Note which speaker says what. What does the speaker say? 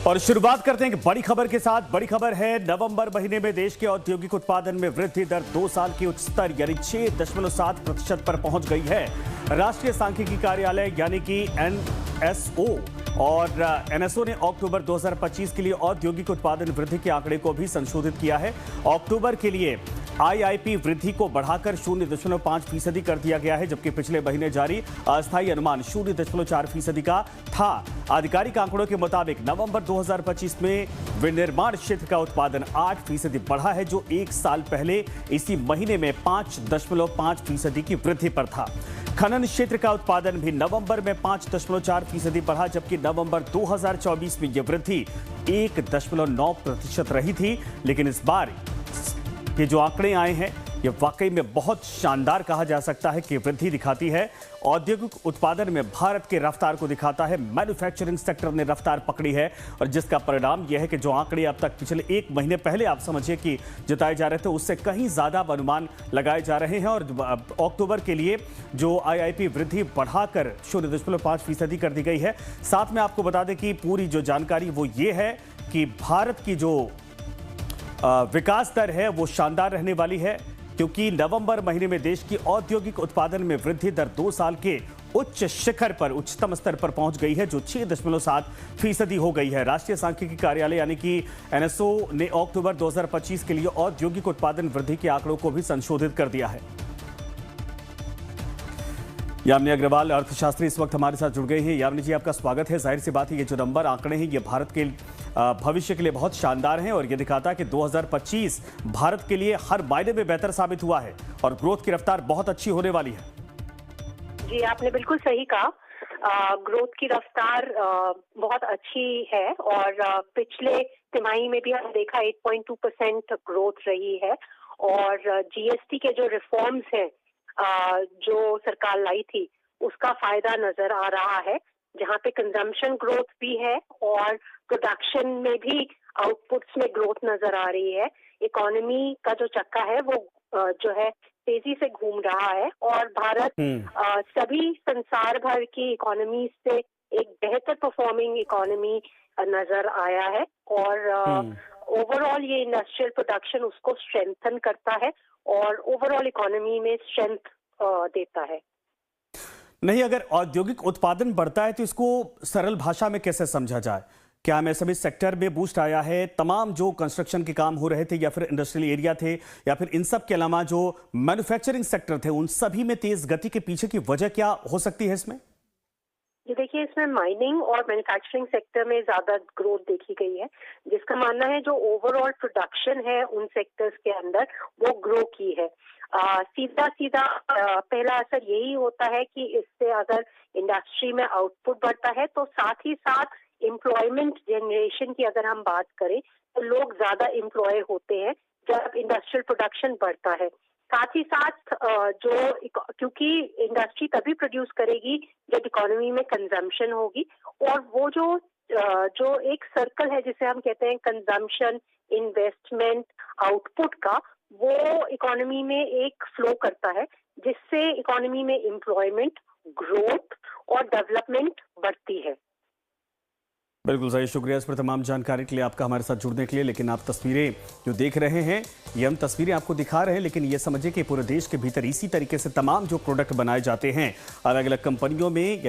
Speaker 1: और शुरुआत करते हैं एक बड़ी खबर के साथ। बड़ी खबर है, नवंबर महीने में देश के औद्योगिक उत्पादन में वृद्धि दर 2 साल की उच्च स्तर यानी 6.7% पर पहुंच गई है। राष्ट्रीय सांख्यिकी कार्यालय यानी कि NSO और NSO ने अक्टूबर 2025 के लिए औद्योगिक उत्पादन वृद्धि के आंकड़े को भी संशोधित किया है। अक्टूबर के लिए IIP वृद्धि को बढ़ाकर 0.5% कर दिया गया है, जबकि पिछले महीने जारी अस्थायी अनुमान 0.4% का था। आधिकारिक आंकड़ों के मुताबिक नवंबर 2025 में विनिर्माण क्षेत्र का उत्पादन 8% बढ़ा है, जो एक साल पहले इसी महीने में 5.5% की वृद्धि पर था। खनन क्षेत्र का उत्पादन भी नवंबर में 5.4% बढ़ा, जबकि नवंबर 2024 में यह वृद्धि 1.9% रही थी। लेकिन इस बार ये जो आंकड़े आए हैं ये वाकई में बहुत शानदार कहा जा सकता है कि वृद्धि दिखाती है। औद्योगिक उत्पादन में भारत के रफ्तार को दिखाता है। मैन्युफैक्चरिंग सेक्टर ने रफ्तार पकड़ी है और जिसका परिणाम यह है कि जो आंकड़े अब तक पिछले एक महीने पहले आप समझिए कि जताए जा रहे थे, उससे कहीं ज्यादा अनुमान लगाए जा रहे हैं। और अक्टूबर के लिए जो IIP वृद्धि बढ़ाकर 0.5% कर दी गई है। साथ में आपको बता दें कि पूरी जो जानकारी वो ये है कि भारत की जो विकास दर है वो शानदार रहने वाली है, क्योंकि नवंबर महीने में देश की औद्योगिक उत्पादन में वृद्धि दर 2 साल के उच्च शिखर पर, उच्चतम स्तर पर पहुंच गई है, जो 6.7% हो गई है। राष्ट्रीय सांख्यिकी कार्यालय यानी कि NSO ने अक्टूबर 2025 के लिए औद्योगिक उत्पादन वृद्धि के आंकड़ों को भी संशोधित कर दिया है। यामिनी अग्रवाल अर्थशास्त्री इस वक्त हमारे साथ जुड़ गए हैं। यामिनी जी, आपका स्वागत है। जाहिर सी बात है ये जो नंबर आंकड़े हैं ये भारत के भविष्य के लिए बहुत शानदार हैं और ये दिखाता है कि 2025 भारत के लिए हर मायने में बेहतर साबित हुआ है और ग्रोथ की रफ्तार बहुत अच्छी होने वाली है।
Speaker 2: जी, आपने बिल्कुल सही कहा। ग्रोथ की रफ्तार बहुत अच्छी है और पिछले तिमाही में भी हमने देखा 8.2% ग्रोथ रही है। और GST के जो रिफॉर्म्स हैं जो सरकार लाई थी उसका फायदा नजर आ रहा है, जहाँ पे कंजम्पशन ग्रोथ भी है और प्रोडक्शन में भी आउटपुट्स में ग्रोथ नजर आ रही है। इकोनॉमी का जो चक्का है वो जो है तेजी से घूम रहा है और भारत सभी संसार भर की इकोनॉमी से एक बेहतर परफॉर्मिंग इकोनॉमी नजर आया है। और ओवरऑल ये इंडस्ट्रियल प्रोडक्शन उसको स्ट्रेंथन करता है और ओवरऑल इकोनॉमी में स्ट्रेंथ देता है।
Speaker 1: नहीं, अगर औद्योगिक उत्पादन बढ़ता है तो इसको सरल भाषा में कैसे समझा जाए? क्या MSME सेक्टर में बूस्ट आया है? तमाम जो कंस्ट्रक्शन के काम हो रहे थे या फिर इंडस्ट्रियल एरिया थे या फिर इन सब के अलावा जो मैन्युफैक्चरिंग सेक्टर थे, उन सभी में तेज गति के पीछे की वजह क्या हो सकती है इसमें?
Speaker 2: ये देखिए, इसमें माइनिंग और मैन्युफैक्चरिंग सेक्टर में ज्यादा ग्रोथ देखी गई है, जिसका मानना है जो ओवरऑल प्रोडक्शन है उन सेक्टर्स के अंदर वो ग्रो की है। सीधा पहला असर यही होता है कि इससे अगर इंडस्ट्री में आउटपुट बढ़ता है तो साथ ही साथ एम्प्लॉयमेंट जनरेशन की अगर हम बात करें तो लोग ज्यादा एम्प्लॉय होते हैं जब इंडस्ट्रियल प्रोडक्शन बढ़ता है। साथ ही साथ क्योंकि इंडस्ट्री तभी प्रोड्यूस करेगी जब इकोनॉमी में कंजम्पशन होगी, और वो जो एक सर्कल है जिसे हम कहते हैं कंजम्पशन, इन्वेस्टमेंट, आउटपुट का, वो इकोनॉमी में एक फ्लो करता है जिससे इकोनॉमी में एम्प्लॉयमेंट, ग्रोथ और डेवलपमेंट बढ़ती है।
Speaker 1: बिल्कुल सही, शुक्रिया इस पर तमाम जानकारी के लिए, आपका हमारे साथ जुड़ने के लिए। लेकिन आप तस्वीरें जो देख रहे हैं ये हम तस्वीरें आपको दिखा रहे हैं, लेकिन ये समझिए कि पूरे देश के भीतर इसी तरीके से तमाम जो प्रोडक्ट बनाए जाते हैं अलग अलग कंपनियों में।